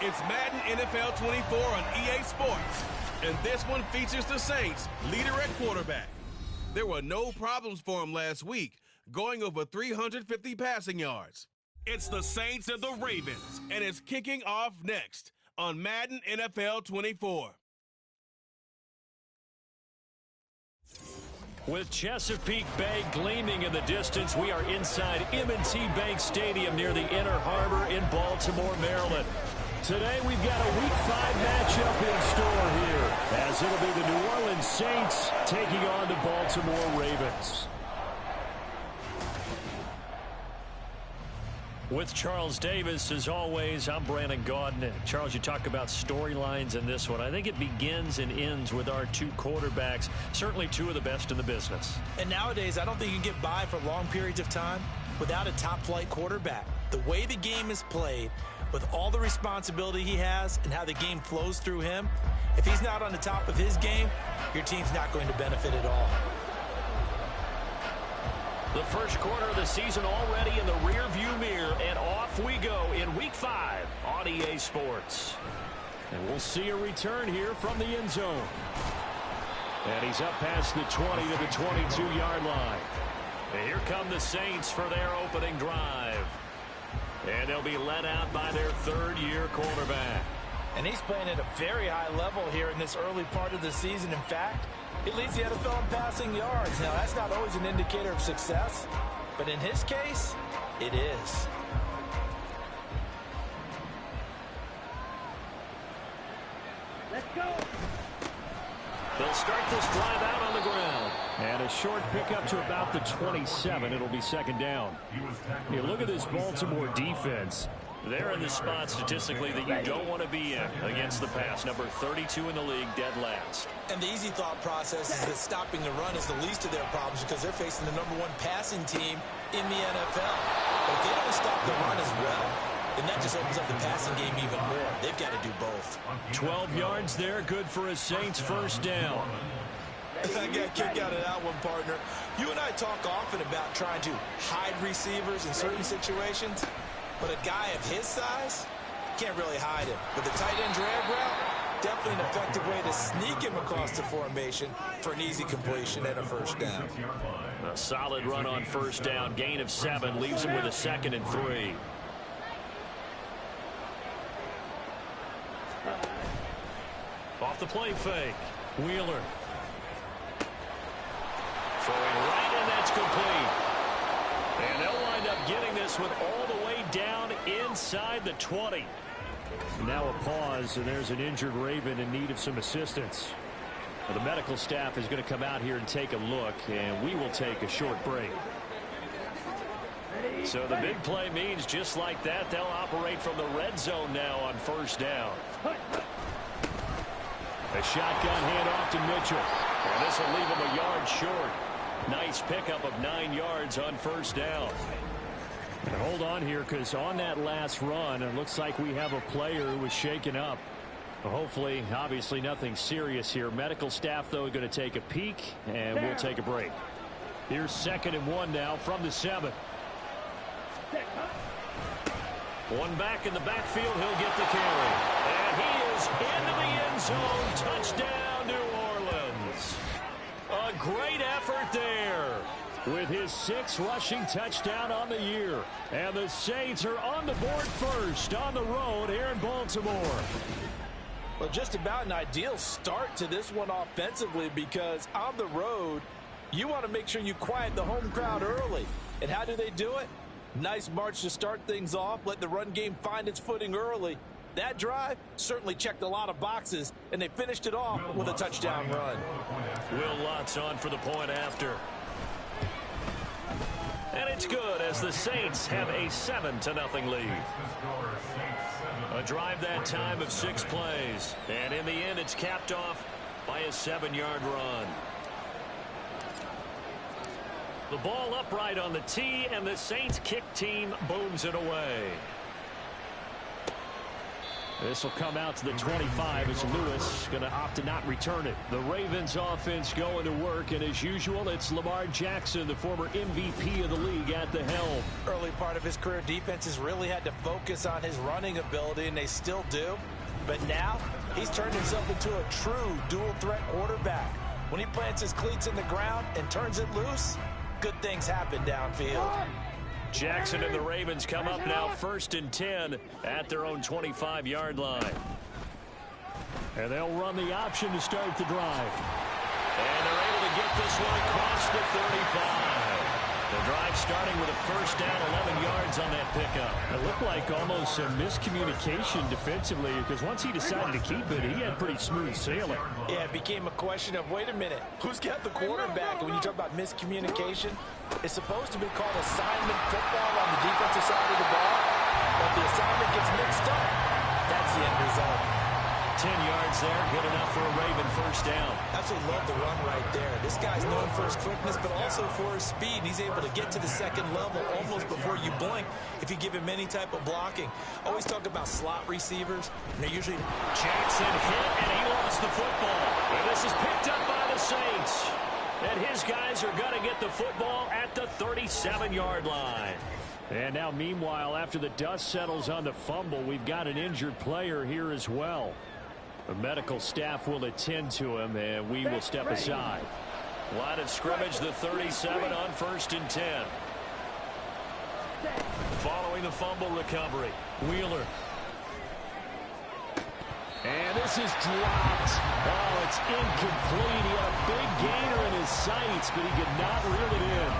It's Madden NFL 24 on EA Sports, and this one features the Saints, leader at quarterback. There were no problems for him last week, going over 350 passing yards. It's the Saints and the Ravens, and it's kicking off next on Madden NFL 24. With Chesapeake Bay gleaming in the distance, we are inside M&T Bank Stadium near the Inner Harbor in Baltimore, Maryland. Today we've got a Week 5 matchup in store here, as it'll be the New Orleans Saints taking on the Baltimore Ravens. With Charles Davis, as always, I'm Brandon Gaudin. Charles, you talk about storylines in this one. I think it begins and ends with our two quarterbacks, certainly two of the best in the business. And nowadays, I don't think you can get by for long periods of time without a top-flight quarterback. The way the game is played, with all the responsibility he has and how the game flows through him, if he's not on the top of his game, your team's not going to benefit at all. The first quarter of the season already in the rearview mirror, and off we go in Week 5 on EA Sports. And we'll see a return here from the end zone. And he's up past the 20 to the 22-yard line. And here come the Saints for their opening drive. And they'll be led out by their third-year quarterback. And he's playing at a very high level here in this early part of the season. In fact, he leads the NFL in passing yards. Now, that's not always an indicator of success, but in his case, it is. Let's go. They'll start this drive out on the ground. And a short pickup to about the 27. It'll be second down. You look at this Baltimore defense. They're in the spot statistically that you don't want to be in against the pass. Number 32 in the league, dead last. And the easy thought process is that stopping the run is the least of their problems because they're facing the #1 passing team in the NFL. But if they don't stop the run as well, then that just opens up the passing game even more. They've got to do both. 12 yards there, good for a Saints first down. I got a kick out of that one, partner. You and I talk often about trying to hide receivers in certain situations. But a guy of his size can't really hide him. With the tight end drag route, definitely an effective way to sneak him across the formation for an easy completion and a first down. A solid run on first down. Gain of 7 leaves him with a 2nd and 3. Off the play fake. Wheeler. Throwing right, and that's complete. And they'll wind up getting this one all the way down inside the 20. Now a pause, and there's an injured Raven in need of some assistance. The medical staff is going to come out here and take a look, and we will take a short break. So the big play means just like that, they'll operate from the red zone now on first down. A shotgun handoff to Mitchell. And this will leave him a yard short. Nice pickup of 9 yards on first down. And hold on here, because on that last run, it looks like we have a player who was shaken up. Hopefully, obviously nothing serious here. Medical staff, though, going to take a peek, and we'll take a break. Here's 2nd and 1 now from the 7. One back in the backfield, he'll get the carry. And he is into the end zone. Touchdown, New Orleans. A great effort there with his 6th rushing touchdown on the year. And the Saints are on the board first on the road here in Baltimore. Well, just about an ideal start to this one offensively, because on the road, you want to make sure you quiet the home crowd early. And how do they do it? Nice march to start things off. Let the run game find its footing early. That drive certainly checked a lot of boxes, and they finished it off with a touchdown run. Will Lutz on for the point after. And it's good as the Saints have a 7-0 lead. A drive that time of 6 plays. And in the end, it's capped off by a 7-yard run. The ball upright on the tee, and the Saints kick team booms it away. This will come out to the 25 as Lewis going to opt to not return it. The Ravens offense going to work, and as usual, it's Lamar Jackson, the former MVP of the league, at the helm. Early part of his career, defenses really had to focus on his running ability, and they still do. But now, he's turned himself into a true dual-threat quarterback. When he plants his cleats in the ground and turns it loose, good things happen downfield. Jackson and the Ravens come up now 1st and 10 at their own 25-yard line. And they'll run the option to start the drive. And they're able to get this one across the 35. The drive starting with a 1st down, 11 yards on that pickup. It looked like almost some miscommunication defensively, because once he decided to keep it, he had pretty smooth sailing. Yeah, it became a question of, wait a minute, who's got the quarterback? And when you talk about miscommunication, it's supposed to be called assignment football on the defensive side of the ball. But the assignment gets mixed up. That's the end result. 10 yards there, good enough for a Raven 1st down. Absolutely love the run right there. This guy's known for his quickness, but also for his speed. He's able to get to the 2nd level almost before you blink if you give him any type of blocking. Always talk about slot receivers, and they're usually... Jackson hit, and he lost the football. And this is picked up by the Saints. And his guys are going to get the football at the 37-yard line. And now, meanwhile, after the dust settles on the fumble, we've got an injured player here as well. The medical staff will attend to him, and we will step aside. Line of scrimmage, the 37 on 1st and 10. Following the fumble recovery, Wheeler. And this is dropped. Oh, it's incomplete. He had a big gainer in his sights, but he could not reel it in.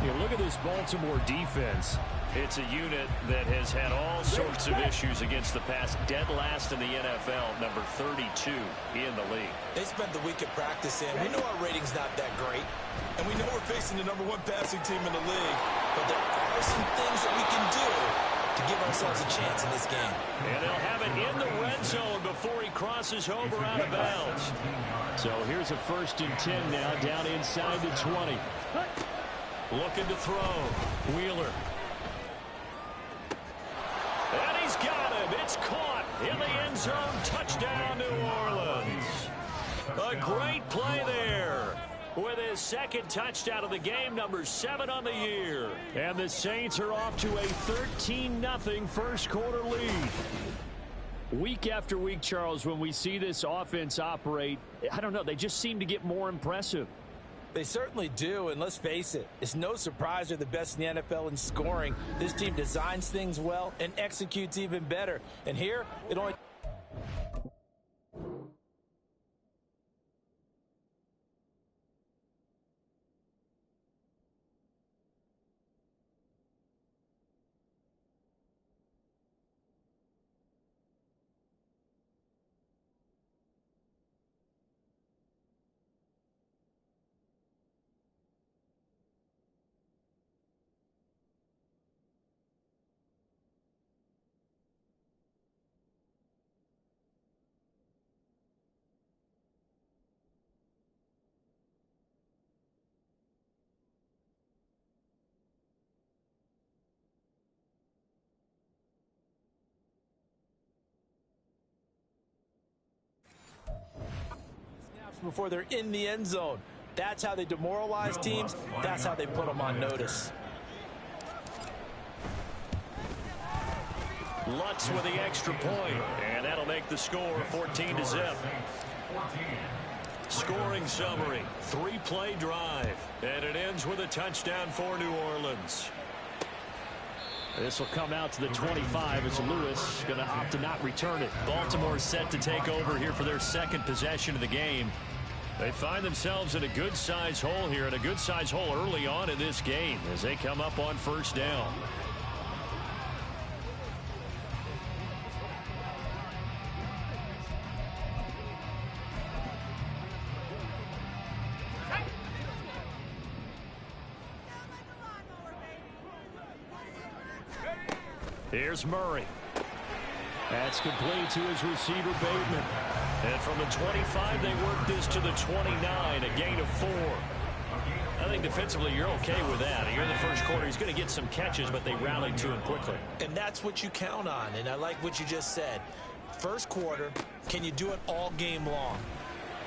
You look at this Baltimore defense. It's a unit that has had all sorts of issues against the pass. Dead last in the NFL, number 32 in the league. They spent the week at practice in. We know our rating's not that great, and we know we're facing the number 1 passing team in the league. But there are some things that we can do to give ourselves a chance in this game. And they'll have it in the red zone before he crosses over out of bounds. So here's a 1st and 10 now, down inside the 20. Looking to throw. Wheeler. And he's got him. It's caught in the end zone. Touchdown, New Orleans. A great play there with his 2nd touchdown of the game, number 7 on the year. And the Saints are off to a 13-0 1st quarter lead. Week after week, Charles, when we see this offense operate, I don't know, they just seem to get more impressive. They certainly do, and let's face it, it's no surprise they're the best in the NFL in scoring. This team designs things well and executes even better. And here, it only... before they're in the end zone. That's how they demoralize teams. That's how they put them on notice. Lutz with the extra point, and that'll make the score 14-0. Scoring summary, 3-play drive, and it ends with a touchdown for New Orleans. This will come out to the 25 as Lewis going to opt to not return it. Baltimore set to take over here for their 2nd possession of the game. They find themselves in a good-sized hole here, and a good-sized hole early on in this game as they come up on 1st down. Here's Murray. That's complete to his receiver, Bateman. And from the 25, they work this to the 29, a gain of 4. I think defensively you're okay with that. Here in the 1st quarter, he's going to get some catches, but they rallied to him quickly. And that's what you count on, and I like what you just said. first quarter, can you do it all game long?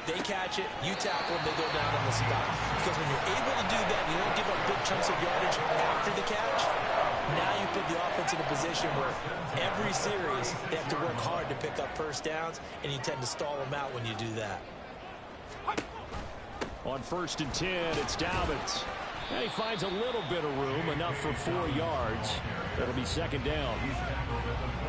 They catch it, you tackle them, they go down on the spot. Because when you're able to do that, you don't give up big chunks of yardage after the catch. Now you put the offense in a position where every series they have to work hard to pick up first downs, and you tend to stall them out when you do that. On 1st and 10, it's Dobbins. And he finds a little bit of room, enough for 4 yards. That'll be 2nd down.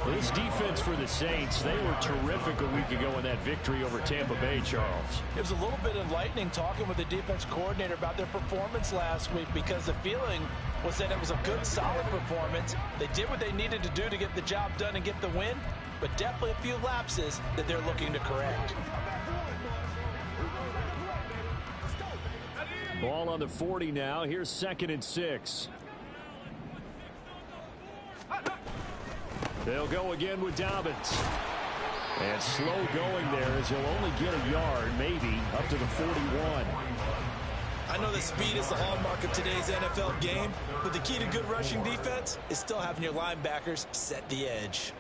This defense for the Saints, they were terrific a week ago in that victory over Tampa Bay, Charles. It was a little bit enlightening talking with the defense coordinator about their performance last week, because the feeling was that it was a good, solid performance. They did what they needed to do to get the job done and get the win, but definitely a few lapses that they're looking to correct. Ball on the 40 now. Here's 2nd and 6. They'll go again with Dobbins. And slow going there as he'll only get a yard, maybe, up to the 41. I know that speed is the hallmark of today's NFL game, but the key to good rushing defense is still having your linebackers set the edge.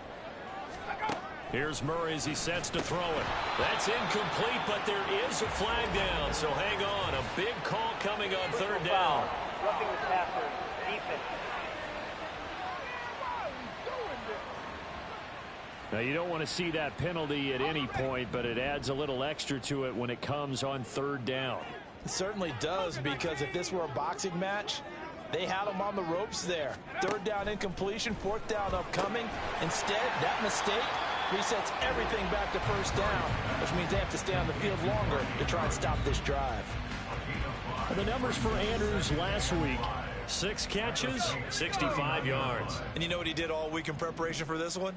Here's Murray as he sets to throw it. That's incomplete, but there is a flag down, so hang on. A big call coming on 3rd down. Roughing the passer, defense. Now, you don't want to see that penalty at any point, but it adds a little extra to it when it comes on 3rd down. It certainly does, because if this were a boxing match, they had him on the ropes there. 3rd down incompletion, 4th down upcoming. Instead, that mistake resets everything back to 1st down, which means they have to stay on the field longer to try and stop this drive. And the numbers for Andrews last week: 6 catches, 65 yards. And you know what he did all week in preparation for this one?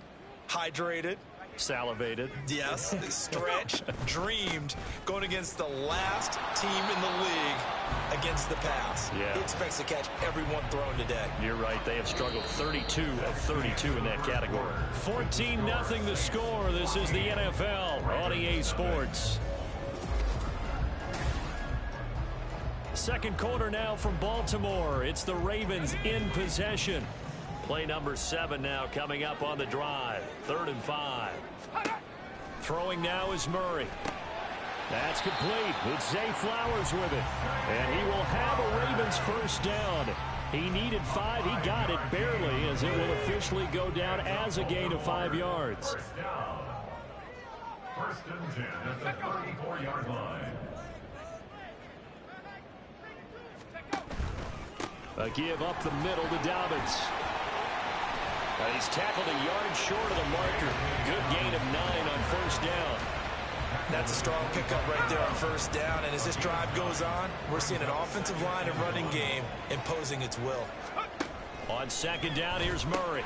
Hydrated. Salivated. Yes, stretched, dreamed, going against the last team in the league against the pass. Yeah. He expects to catch every one thrown today. You're right. They have struggled 32 of 32 in that category. 14-0 the score. This is the NFL on EA Sports. 2nd quarter now from Baltimore. It's the Ravens in possession. Play number 7 now coming up on the drive. 3rd and 5. Throwing now is Murray. That's complete. It's Zay Flowers with it. And he will have a Ravens 1st down. He needed 5. He got it barely, as it will officially go down as a gain of 5 yards. 1st and 10 at the 34-yard line. A give up the middle to Dobbins. He's tackled a yard short of the marker. Good gain of 9 on 1st down. That's a strong pickup right there on 1st down. And as this drive goes on, we're seeing an offensive line and running game imposing its will. On 2nd down, here's Murray.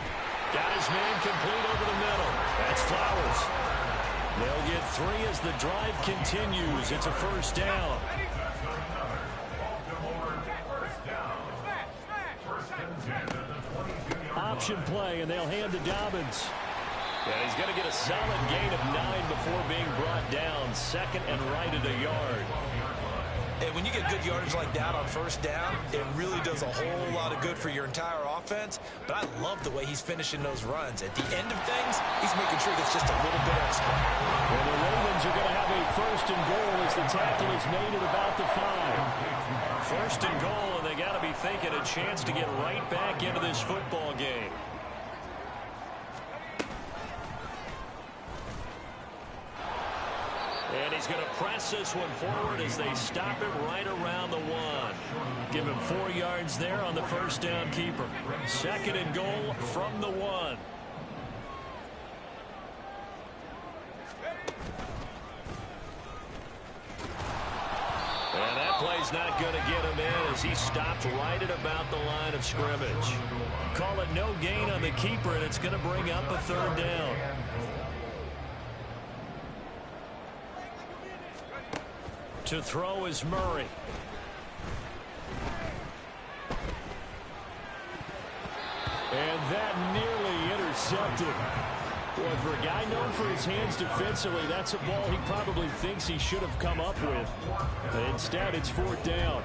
Got his man complete over the middle. That's Flowers. They'll get 3 as the drive continues. It's a 1st down. Option play, and they'll hand to Dobbins. And he's going to get a solid gain of 9 before being brought down. 2nd and right at a yard. And when you get good yardage like that on 1st down, it really does a whole lot of good for your entire offense. But I love the way he's finishing those runs. At the end of things, he's making sure that's just a little bit extra. Well, the Ravens are going to have a 1st and goal as the tackle is made at about the 5. 1st and goal, and they got to be thinking a chance to get right back into this football game. And he's going to press this one forward as they stop it right around the 1. Give him 4 yards there on the 1st down keeper. 2nd and goal from the 1. And that play's not going to get him in as he stopped right at about the line of scrimmage. Call it no gain on the keeper, and it's going to bring up a 3rd down. To throw is Murray. And that nearly intercepted. Boy, for a guy known for his hands defensively, that's a ball he probably thinks he should have come up with. But instead, it's 4th down.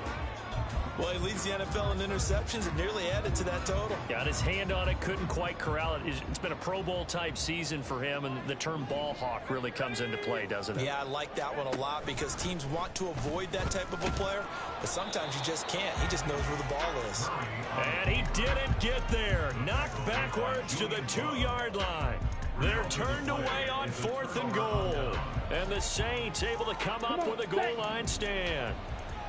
Well, he leads the NFL in interceptions and nearly added to that total. Got his hand on it, couldn't quite corral it. It's been a Pro Bowl type season for him, and the term ball hawk really comes into play, doesn't it? Yeah, I like that one a lot because teams want to avoid that type of a player, but sometimes you just can't. He just knows where the ball is. And he didn't get there. Knocked backwards to the 2-yard line. They're turned away on 4th and goal. And the Saints able to come up with a goal line stand.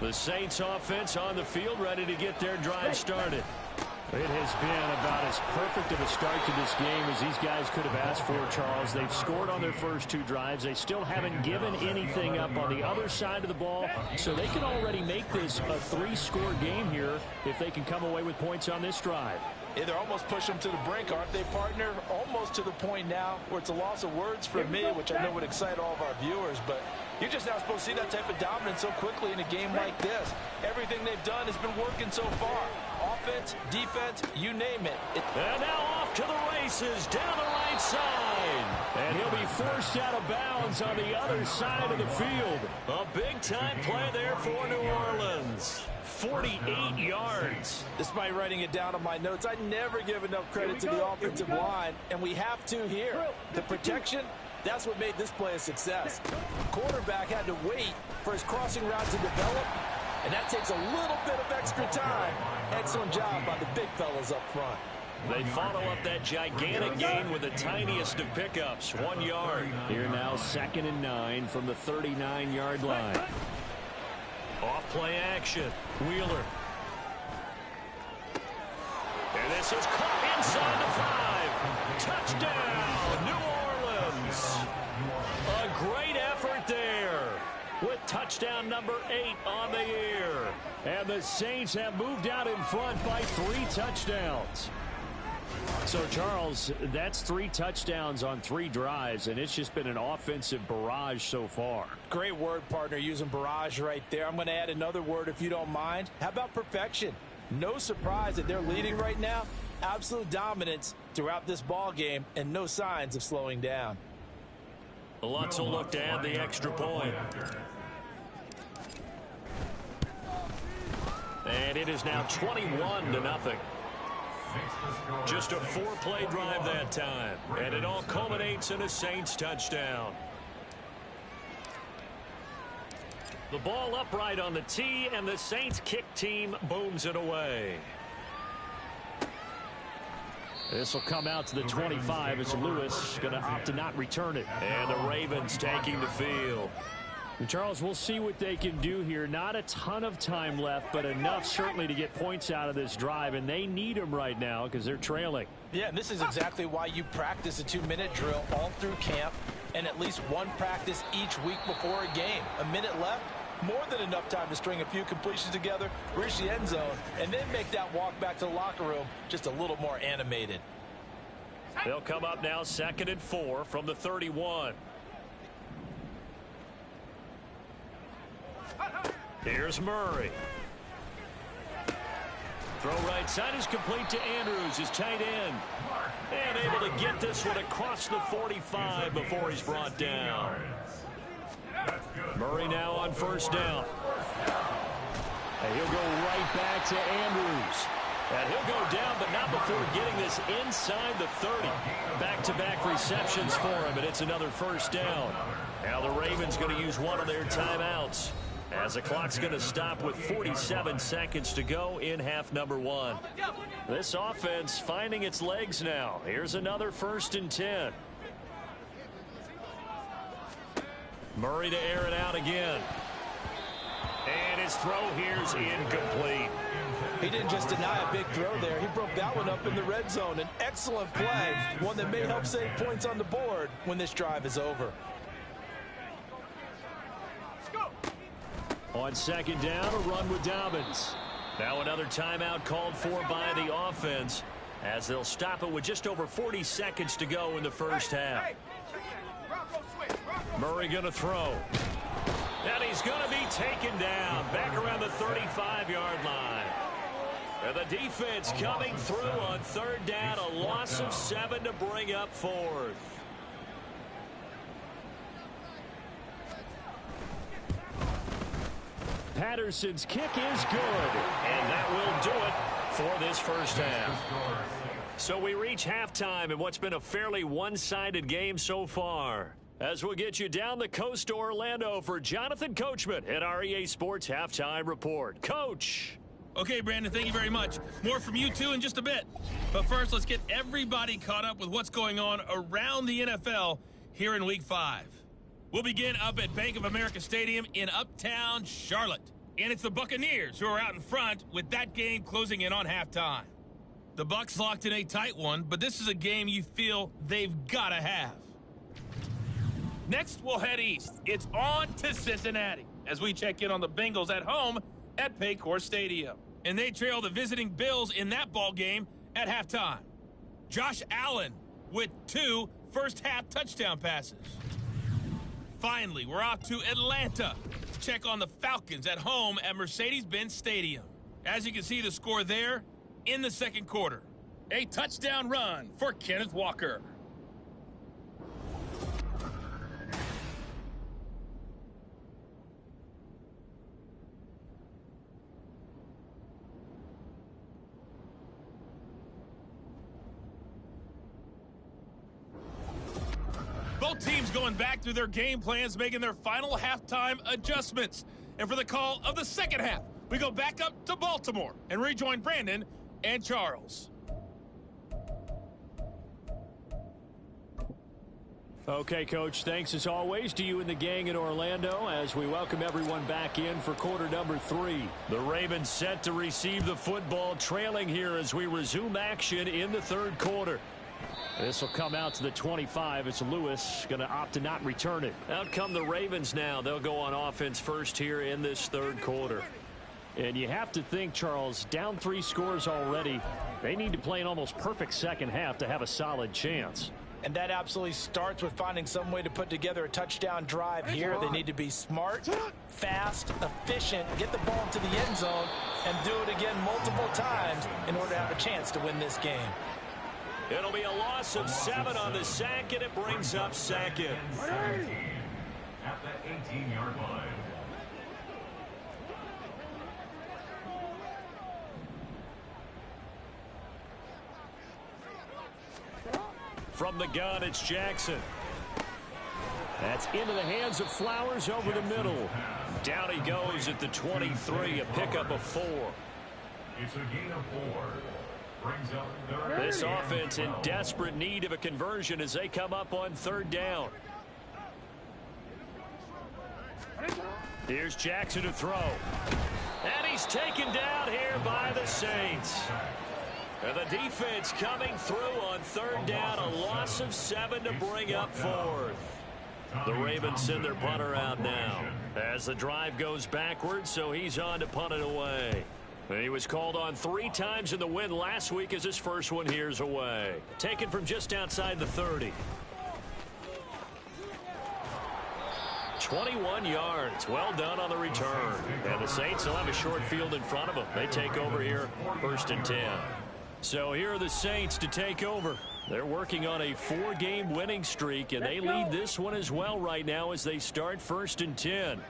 The Saints offense on the field ready to get their drive started. It has been about as perfect of a start to this game as these guys could have asked for, Charles. They've scored on their first 2 drives. They still haven't given anything up on the other side of the ball, so they can already make this a 3-score game here if they can come away with points on this drive. Yeah, they're almost pushing them to the brink, aren't they, partner? Almost to the point now where it's a loss of words for me, which I know would excite all of our viewers, but you're just not supposed to see that type of dominance so quickly in a game like this. Everything they've done has been working so far. Offense, defense, you name it. And now off to the races down the right side. And he'll be forced out of bounds on the other side of the field. A big-time play there for New Orleans. 48 yards. Despite writing it down on my notes, I never give enough credit to the offensive line, and we have to here. The protection, that's what made this play a success. Quarterback had to wait for his crossing route to develop, and that takes a little bit of extra time. Excellent job by the big fellas up front. They follow up that gigantic gain with the tiniest of pickups, 1 yard. Here now 2nd and 9 from the 39-yard line. Off play action. Wheeler. And this is caught inside the 5. Touchdown, New Orleans. A great effort there with touchdown number 8 on the year. And the Saints have moved out in front by 3 touchdowns. So, Charles, that's 3 touchdowns on 3 drives, and it's just been an offensive barrage so far. Great word, partner, using barrage right there. I'm going to add another word if you don't mind. How about perfection? No surprise that they're leading right now. Absolute dominance throughout this ball game and no signs of slowing down. Lots of look to add the extra point. And it is now 21-0. Just a 4-play drive that time. And it all culminates in a Saints touchdown. The ball upright on the tee, and the Saints kick team booms it away. This will come out to the 25 as Lewis going to opt to not return it. And the Ravens taking the field. And Charles, we'll see what they can do here. Not a ton of time left, but enough certainly to get points out of this drive, and they need them right now because they're trailing. Yeah, and this is exactly why you practice a 2-minute drill all through camp and at least 1 practice each week before a game. A minute left, more than enough time to string a few completions together, reach the end zone, and then make that walk back to the locker room just a little more animated. They'll come up now 2nd and 4 from the 31. Here's Murray. Throw right side is complete to Andrews, his tight end. And able to get this one across the 45 before he's brought down. Murray now on 1st down. And he'll go right back to Andrews. And he'll go down, but not before getting this inside the 30. Back-to-back receptions for him, and it's another 1st down. Now the Ravens going to use one of their timeouts, as the clock's going to stop with 47 seconds to go in half number 1. This offense finding its legs now. Here's another 1st and 10. Murray to air it out again. And his throw here's incomplete. He didn't just deny a big throw there. He broke that one up in the red zone. An excellent play, one that may help save points on the board when this drive is over. On 2nd down, a run with Dobbins. Now another timeout called for by the offense, as they'll stop it with just over 40 seconds to go in the 1st half. Murray going to throw. And he's going to be taken down back around the 35-yard line. And the defense coming through on 3rd down, a loss of 7 to bring up 4th. Patterson's kick is good. And that will do it for this first half. So we reach halftime in what's been a fairly one-sided game so far. As we'll get you down the coast to Orlando for Jonathan Coachman at our EA Sports Halftime Report. Coach. Okay, Brandon, thank you very much. More from you two in just a bit. But first, let's get everybody caught up with what's going on around the NFL here in Week 5. We'll begin up at Bank of America Stadium in Uptown Charlotte. And it's the Buccaneers who are out in front with that game closing in on halftime. The Bucs locked in a tight one, but this is a game you feel they've got to have. Next, we'll head east. It's on to Cincinnati as we check in on the Bengals at home at Paycor Stadium. And they trail the visiting Bills in that ball game at halftime. Josh Allen with 2 first-half touchdown passes. Finally, we're off to Atlanta to check on the Falcons at home at Mercedes-Benz Stadium. As you can see the score there in the second quarter. A touchdown run for Kenneth Walker. Both teams going back through their game plans, making their final halftime adjustments. And for the call of the second half, we go back up to Baltimore and rejoin Brandon and Charles. Okay, Coach, thanks as always to you and the gang in Orlando as we welcome everyone back in for quarter number 3. The Ravens set to receive the football, trailing here as we resume action in the third quarter. This will come out to the 25. It's Lewis going to opt to not return it. Out come the Ravens now. They'll go on offense first here in this third quarter. And you have to think, Charles, down 3 scores already. They need to play an almost perfect second half to have a solid chance. And that absolutely starts with finding some way to put together a touchdown drive here. They need to be smart, fast, efficient, get the ball into the end zone, and do it again multiple times in order to have a chance to win this game. It'll be a loss of 7 on the sack, and it brings up second. At the 18-yard line. From the gun, it's Jackson. That's into the hands of Flowers over the middle. Down he goes at the 23, a pickup of 4. It's a gain of 4. Brings up third. This offense in desperate need of a conversion as they come up on third down. Here's Jackson to throw. And he's taken down here by the Saints. And the defense coming through on third down, a loss of 7 to bring up 4th. The Ravens send their punter out now as the drive goes backwards, so he's on to punt it away. He was called on 3 times in the win last week as his first one here's away. Taken from just outside the 30. 21 yards. Well done on the return. And the Saints will have a short field in front of them. They take over here, 1st and 10. So here are the Saints to take over. They're working on a 4-game winning streak, and they lead this one as well right now as they start 1st and 10.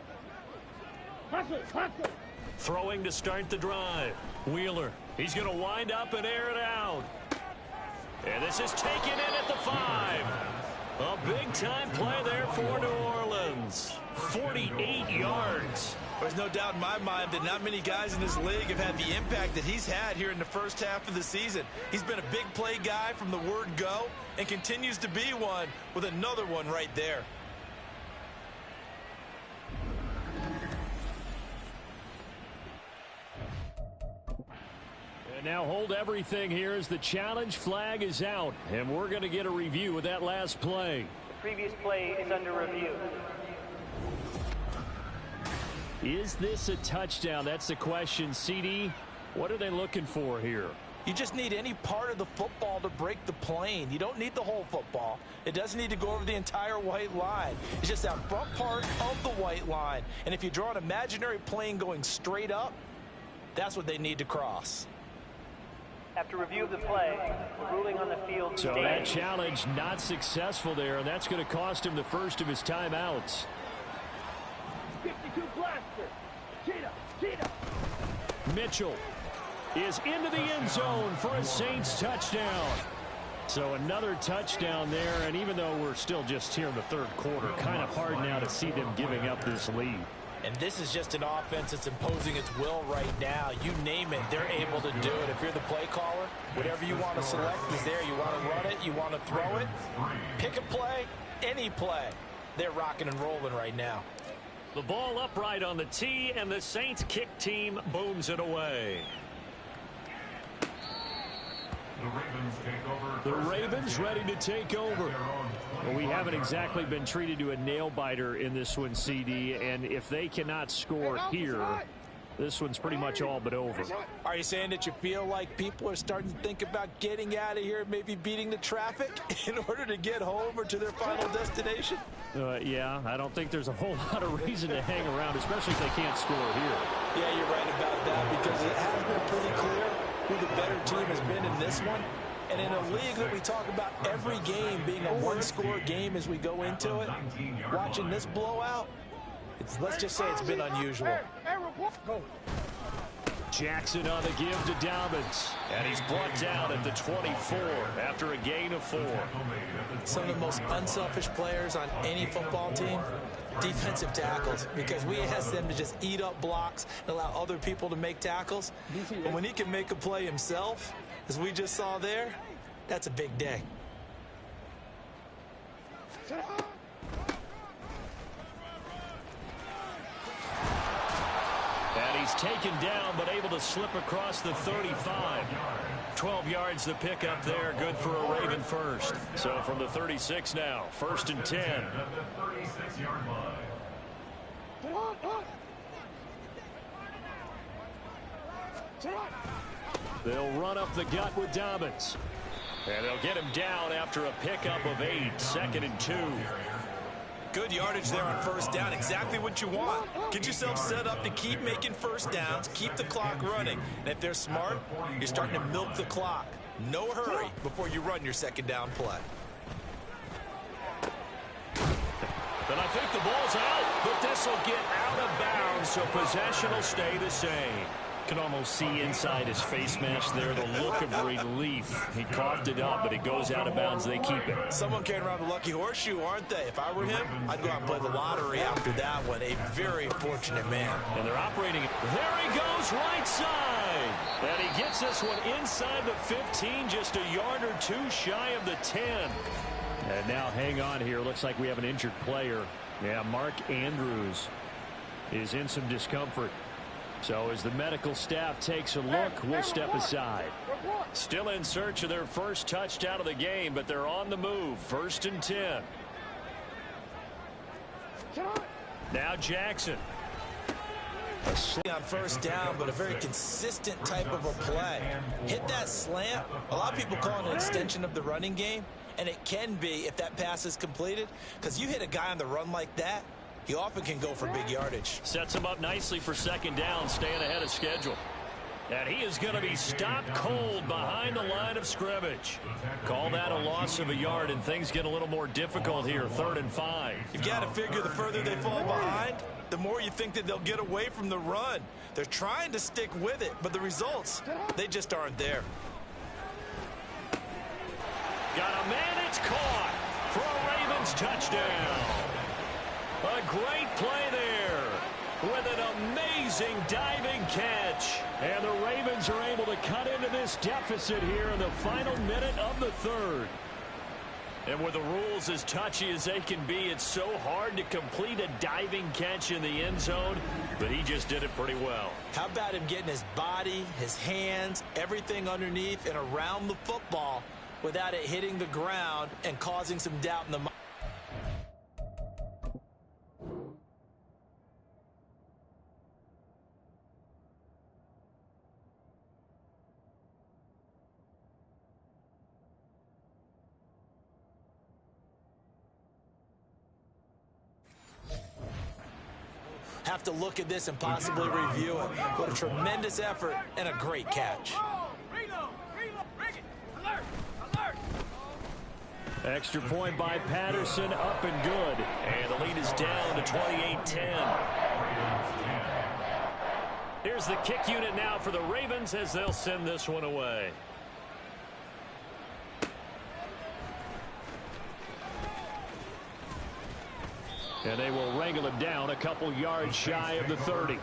Throwing to start the drive. Wheeler. He's going to wind up and air it out. And this is taken in at the 5. A big-time play there for New Orleans. 48 yards. There's no doubt in my mind that not many guys in this league have had the impact that he's had here in the first half of the season. He's been a big play guy from the word go and continues to be one with another one right there. And now hold everything here as the challenge flag is out. And we're going to get a review of that last play. The previous play is under review. Is this a touchdown? That's the question. CD, what are they looking for here? You just need any part of the football to break the plane. You don't need the whole football. It doesn't need to go over the entire white line. It's just that front part of the white line. And if you draw an imaginary plane going straight up, that's what they need to cross. After review of the play, the ruling on the field So stands. that challenge not successful there, and that's going to cost him the first of his timeouts. 52 blaster. Cheetah. Mitchell is into the end zone for a Saints touchdown. So another touchdown there, and even though we're still just here in the third quarter, kind of hard now to see them giving up this lead. And this is just an offense that's imposing its will right now. You name it, they're able to do it. If you're the play caller, whatever you want to select is there. You want to run it, you want to throw it, pick a play, any play. They're rocking and rolling right now. The ball upright on the tee, and the Saints kick team booms it away. The Ravens ready to take over. Well, we haven't exactly been treated to a nail-biter in this one, CD, and if they cannot score here, this one's pretty much all but over. Are you saying that you feel like people are starting to think about getting out of here, maybe beating the traffic in order to get home or to their final destination? Yeah, I don't think there's a whole lot of reason to hang around, especially if they can't score here. Yeah, you're right about that, because it has been pretty clear who the better team has been in this one. And in a league that we talk about every game being a one-score game as we go into it, watching this blowout, let's just say it's been unusual. Jackson on the give to Dobbins, and he's brought down at the 24 after a gain of 4. Some of the most unselfish players on any football team, defensive tackles, because we ask them to just eat up blocks and allow other people to make tackles. But when he can make a play himself, as we just saw there, that's a big day. And he's taken down, but able to slip across the 35. 12 yards the pickup there, good for a Raven first. So from the 36 now, 1st and 10. They'll run up the gut with Dobbins. And they'll get him down after a pickup of 8, 2nd and 2. Good yardage there on 1st down. Exactly what you want. Get yourself set up to keep making 1st downs, keep the clock running. And if they're smart, you're starting to milk the clock. No hurry before you run your 2nd down play. And I think the ball's out, but this will get out of bounds, so possession will stay the same. Can almost see inside his face mask there the look of relief. He coughed it up, but it goes out of bounds. They keep it. Someone carrying around the lucky horseshoe, aren't they? If I were him, I'd go out and play the lottery after that one. A very fortunate man. And they're operating. There he goes, right side. And he gets this one inside the 15, just a yard or 2 shy of the 10. And now hang on here. Looks like we have an injured player. Yeah, Mark Andrews is in some discomfort. So as the medical staff takes a look, we'll step aside. Still in search of their first touchdown of the game, but they're on the move. 1st and 10. Now Jackson. On 1st down, but a very consistent type of a play. Hit that slant. A lot of people call it an extension of the running game, and it can be if that pass is completed, because you hit a guy on the run like that, he often can go for big yardage. Sets him up nicely for 2nd down, staying ahead of schedule. And he is going to be stopped cold behind the line of scrimmage. Call that a loss of a yard, and things get a little more difficult here. 3rd and 5. You've got to figure the further they fall behind, the more you think that they'll get away from the run. They're trying to stick with it, but the results, they just aren't there. Got a man, it's caught for a Ravens touchdown. A great play there with an amazing diving catch. And the Ravens are able to cut into this deficit here in the final minute of the 3rd. And with the rules as touchy as they can be, it's so hard to complete a diving catch in the end zone, but he just did it pretty well. How about him getting his body, his hands, everything underneath and around the football without it hitting the ground and causing some doubt in the mind? Have to look at this and possibly review it. What a tremendous effort and a great catch. Extra point by Patterson, up and good. And the lead is down to 28-10. Here's the kick unit now for the Ravens as they'll send this one away. And they will wrangle him down a couple yards shy of the 30.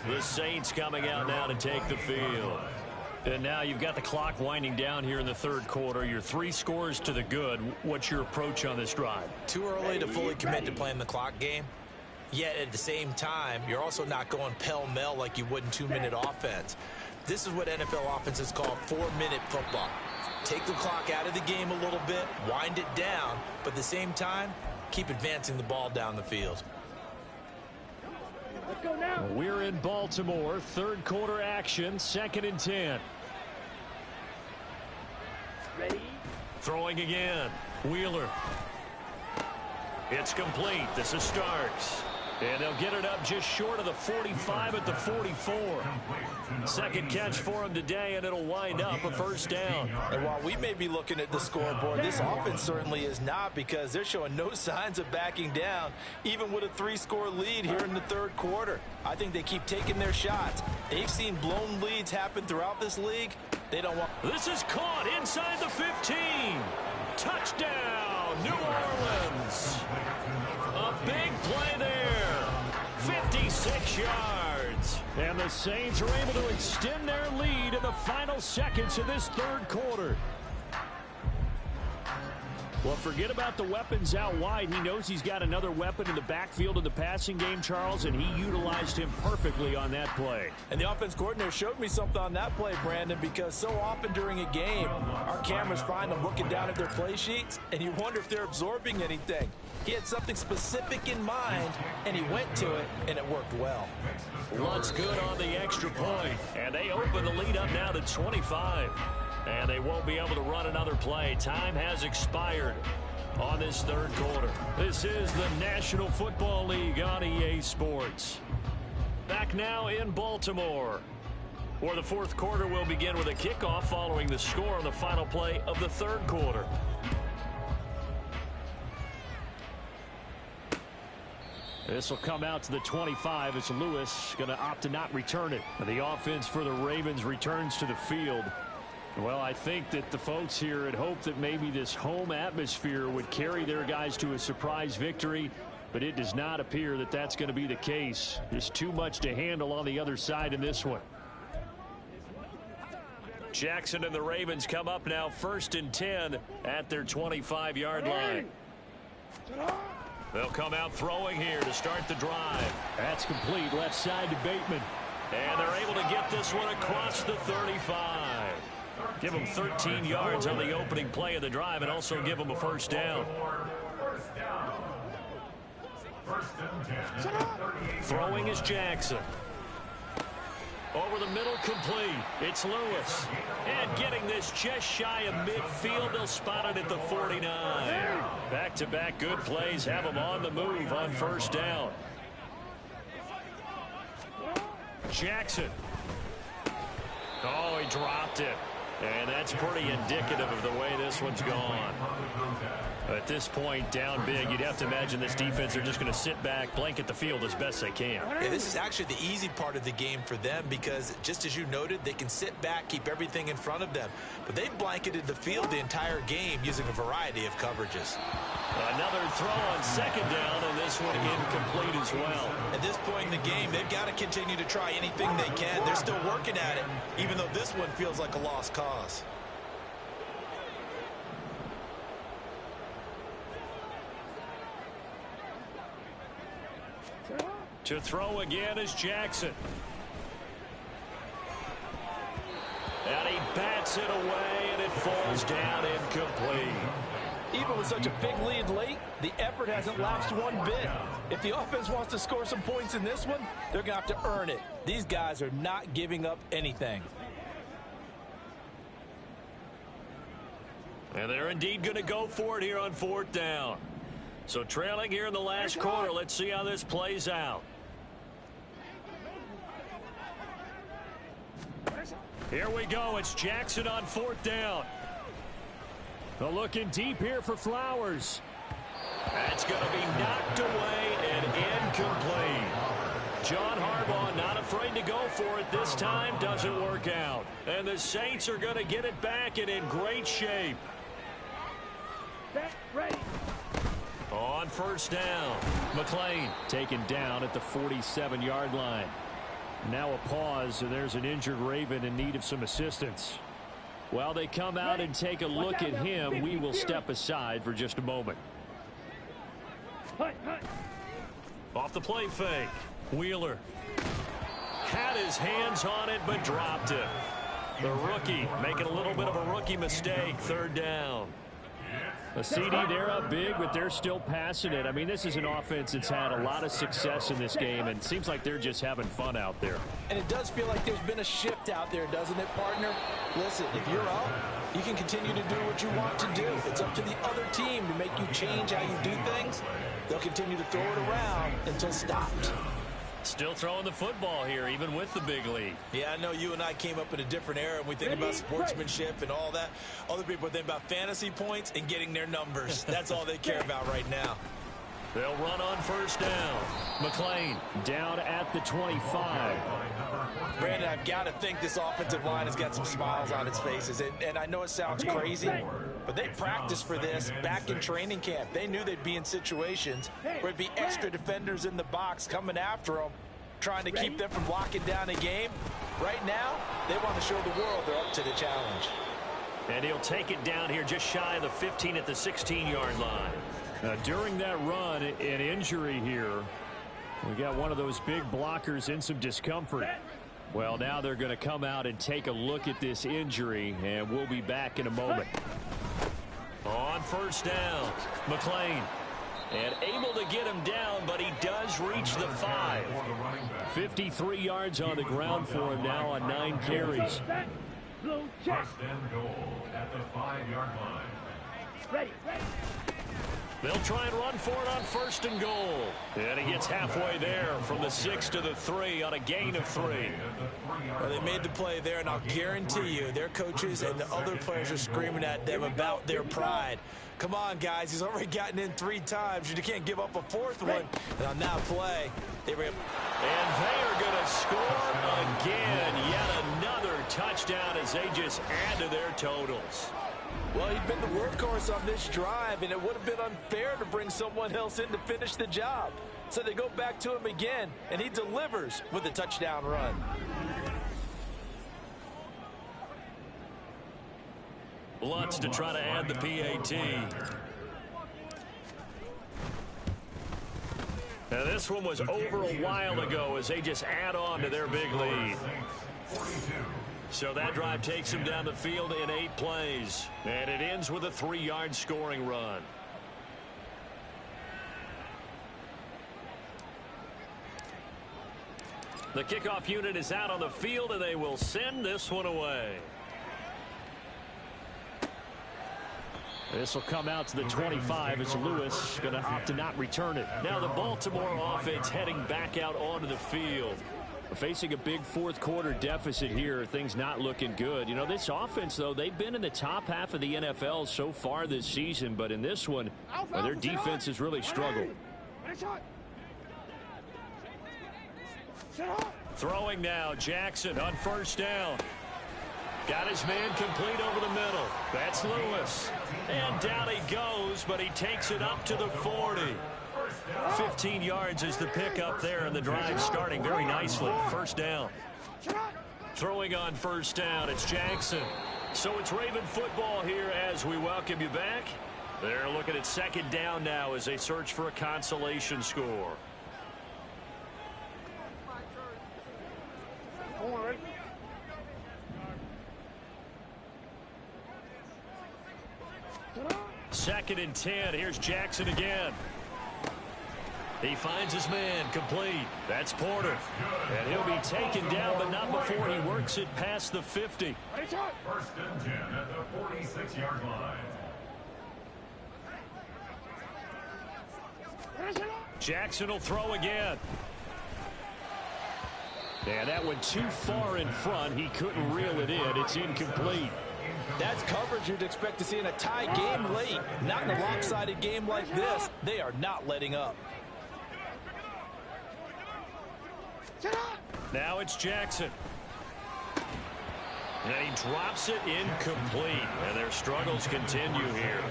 The Saints coming out now to take the field. And now you've got the clock winding down here in the third quarter. You're 3 scores to the good. What's your approach on this drive? Too early to fully commit to playing the clock game. Yet at the same time, you're also not going pell-mell like you would in 2-minute offense. This is what NFL offenses call 4-minute football. Take the clock out of the game a little bit, wind it down, but at the same time, keep advancing the ball down the field. We're in Baltimore. Third quarter action. 2nd and 10. Ready? Throwing again. Wheeler. It's complete. This is Starks. And they'll get it up just short of the 45 at the 44. Second catch for him today, and it'll wind up a first down. And while we may be looking at the scoreboard, this offense certainly is not, because they're showing no signs of backing down, even with a 3-score lead here in the third quarter. I think they keep taking their shots. They've seen blown leads happen throughout this league. They don't want... This is caught inside the 15. Touchdown, New Orleans. A big play there. 56 yards. And the Saints are able to extend their lead in the final seconds of this third quarter. Well, forget about the weapons out wide. He knows he's got another weapon in the backfield of the passing game, Charles, and he utilized him perfectly on that play. And the offense coordinator showed me something on that play, Brandon, because so often during a game, our cameras find them looking down at their play sheets, and you wonder if they're absorbing anything. He had something specific in mind, and he went to it, and it worked well. Looks good on the extra point, and they open the lead up now to 25. And they won't be able to run another play. Time has expired on this third quarter. This is the National Football League on EA Sports. Back now in Baltimore, where the fourth quarter will begin with a kickoff following the score on the final play of the third quarter. This will come out to the 25 as Lewis going to opt to not return it. The offense for the Ravens returns to the field. Well, I think that the folks here had hoped that maybe this home atmosphere would carry their guys to a surprise victory, but it does not appear that that's going to be the case. There's too much to handle on the other side in this one. Jackson and the Ravens come up now 1st and 10 at their 25-yard line. They'll come out throwing here to start the drive. That's complete left side to Bateman. And they're able to get this one across the 35. Give them 13 yards on the opening play of the drive and also give them a first down. Throwing is Jackson. Over the middle, complete. It's Lewis. And getting this just shy of midfield. They'll spot it at the 49. Back-to-back good plays have them on the move on first down. Jackson. Oh, he dropped it. And that's pretty indicative of the way this one's gone. At this point, down big, you'd have to imagine this defense are just going to sit back, blanket the field as best they can. Yeah, this is actually the easy part of the game for them because, just as you noted, they can sit back, keep everything in front of them. But they've blanketed the field the entire game using a variety of coverages. Another throw on second down, and this one incomplete as well. At this point in the game, they've got to continue to try anything they can. They're still working at it, even though this one feels like a lost cause. To throw again is Jackson. And he bats it away, and it falls down incomplete. Even with such a big lead late, the effort hasn't lapsed one bit. If the offense wants to score some points in this one, they're going to have to earn it. These guys are not giving up anything. And they're indeed going to go for it here on 4th down. So trailing here in the last quarter, let's see how this plays out. Here we go. It's Jackson on 4th down. They're looking deep here for Flowers. That's going to be knocked away and incomplete. John Harbaugh not afraid to go for it this time. Doesn't work out. And the Saints are going to get it back and in great shape. Ready. On first down, McLean taken down at the 47-yard line. Now a pause, and there's an injured Raven in need of some assistance. While they come out and take a look at him, we will step aside for just a moment. Off the play fake, Wheeler had his hands on it but dropped it. The rookie making a little bit of a rookie mistake. Third down. A CD, they're up big, but they're still passing it. I mean, this is an offense that's had a lot of success in this game, and it seems like they're just having fun out there. And it does feel like there's been a shift out there, doesn't it, partner? Listen, if you're out, you can continue to do what you want to do. It's up to the other team to make you change how you do things. They'll continue to throw it around until stopped. Still throwing the football here, even with the big lead. Yeah, I know you and I came up in a different era, and we think about sportsmanship and all that. Other people think about fantasy points and getting their numbers. That's all they care about right now. They'll run on first down. McLean down at the 25. Brandon, I've got to think this offensive line has got some smiles on its faces. And I know it sounds crazy, but they practiced for this back in training camp. They knew they'd be in situations where it'd be extra defenders in the box coming after them, trying to keep them from locking down a game. Right now, they want to show the world they're up to the challenge. And he'll take it down here just shy of the 15 at the 16-yard line. During that run, an injury here. We got one of those big blockers in some discomfort. Well, now they're going to come out and take a look at this injury, and we'll be back in a moment. On first down, McLean. And able to get him down, but he does reach the 5. 53 yards on the ground for him now on 9 carries. First and goal at the 5-yard line. Ready. They'll try and run for it on first and goal. And he gets halfway there from the 6 to the 3 on a gain of 3. Well, they made the play there, and I'll guarantee you their coaches and the other players are screaming at them about their pride. Come on, guys. He's already gotten in 3 times. You can't give up a 4th one. And on that play, they were... And they are going to score again. Yet another touchdown as they just add to their totals. Well, he'd been the workhorse on this drive, and it would have been unfair to bring someone else in to finish the job. So they go back to him again, and he delivers with a touchdown run. Lutz to try to add the PAT. Now this one was over a while ago as they just add on to their big lead. So that drive takes him down the field in 8 plays. And it ends with a 3-yard scoring run. The kickoff unit is out on the field, and they will send this one away. This will come out to the 25 as Lewis going to opt to not return it. Now the Baltimore offense heading back out onto the field. Facing a big 4th quarter deficit here, things not looking good. You know, this offense, though, they've been in the top half of the NFL so far this season, but in this one, their defense has really struggled. Throwing now, Jackson on first down. Got his man complete over the middle. That's Lewis. And down he goes, but he takes it up to the 40. 15 yards is the pickup there, and the drive starting very nicely. First down. Throwing on first down, it's Jackson. So it's Raven football here as we welcome you back. They're looking at second down now as they search for a consolation score. Second and 10. Here's Jackson again. He finds his man complete. That's Porter. And he'll be taken down, but not before he works it past the 50. First and 10 at the 46-yard line. Jackson will throw again. And that went too far in front. He couldn't reel it in. It's incomplete. That's coverage you'd expect to see in a tie game late. Not in a lopsided game like this. They are not letting up. Now it's Jackson. And he drops it incomplete. And their struggles continue here.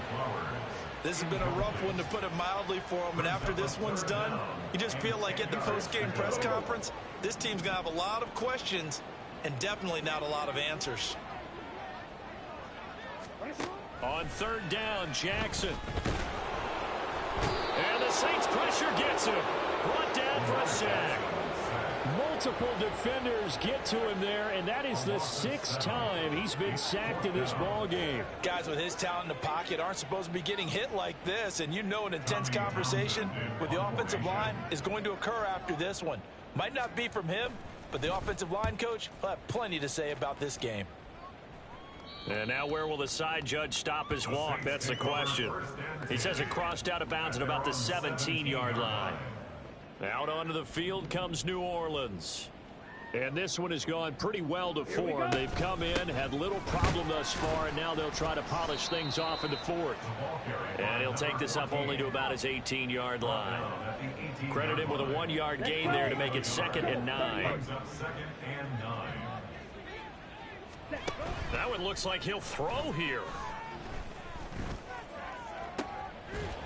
This has been a rough one, to put it mildly, for them. And after this one's done, you just feel like at the post-game press conference, this team's going to have a lot of questions and definitely not a lot of answers. On third down, Jackson. And the Saints pressure gets him. Brought down for a sack. Multiple defenders get to him there, and that is the 6th time he's been sacked in this ball game. Guys with his talent in the pocket aren't supposed to be getting hit like this, and you know an intense conversation with the offensive line is going to occur after this one. Might not be from him, but the offensive line coach will have plenty to say about this game. And now where will the side judge stop his walk? That's the question. He says it crossed out of bounds at about the 17-yard line. Out onto the field comes New Orleans. And this one has gone pretty well to form. They've come in, had little problem thus far, and now they'll try to polish things off in the 4th. And he'll take this up only to about his 18-yard line. Credit him with a 1-yard gain there to make it 2nd and 9. That one looks like he'll throw here.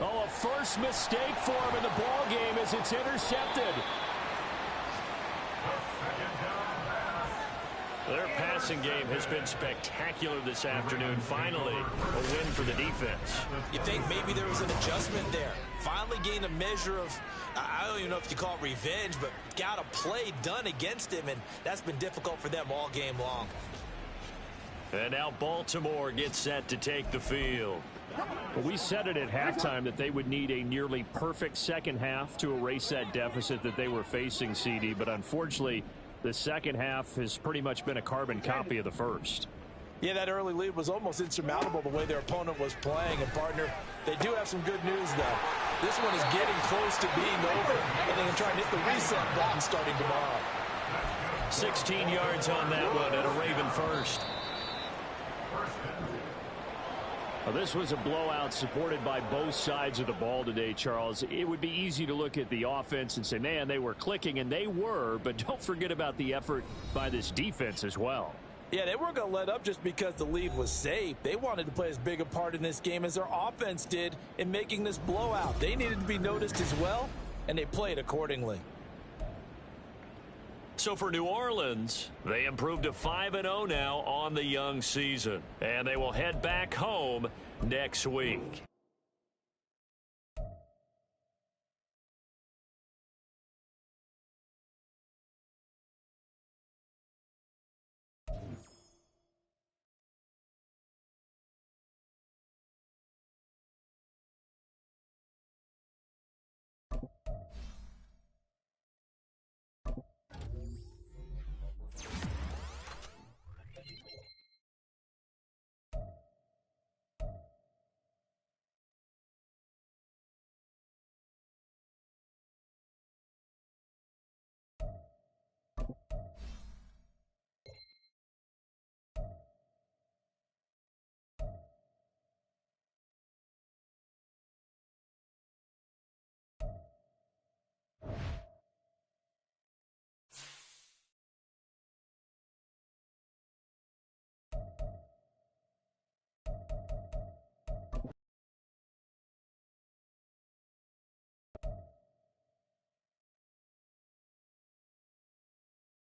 Oh, a first mistake for him in the ball game as it's intercepted. Their passing game has been spectacular this afternoon. Finally, a win for the defense. You think maybe there was an adjustment there. Finally gained a measure of, I don't even know if you call it revenge, but got a play done against him, and that's been difficult for them all game long. And now Baltimore gets set to take the field. Well, we said it at halftime that they would need a nearly perfect second half to erase that deficit that they were facing, CD. But unfortunately, the second half has pretty much been a carbon copy of the first. Yeah, that early lead was almost insurmountable the way their opponent was playing. And, partner, they do have some good news, though. This one is getting close to being over, and they can try and hit the reset button starting tomorrow. 16 yards on that one and a Raven first. Well, this was a blowout supported by both sides of the ball today, Charles. It would be easy to look at the offense and say, man, they were clicking, and they were, but don't forget about the effort by this defense as well. Yeah, they weren't going to let up just because the lead was safe. They wanted to play as big a part in this game as their offense did in making this blowout. They needed to be noticed as well, and they played accordingly. So for New Orleans, they improved to 5-0 now on the young season. And they will head back home next week.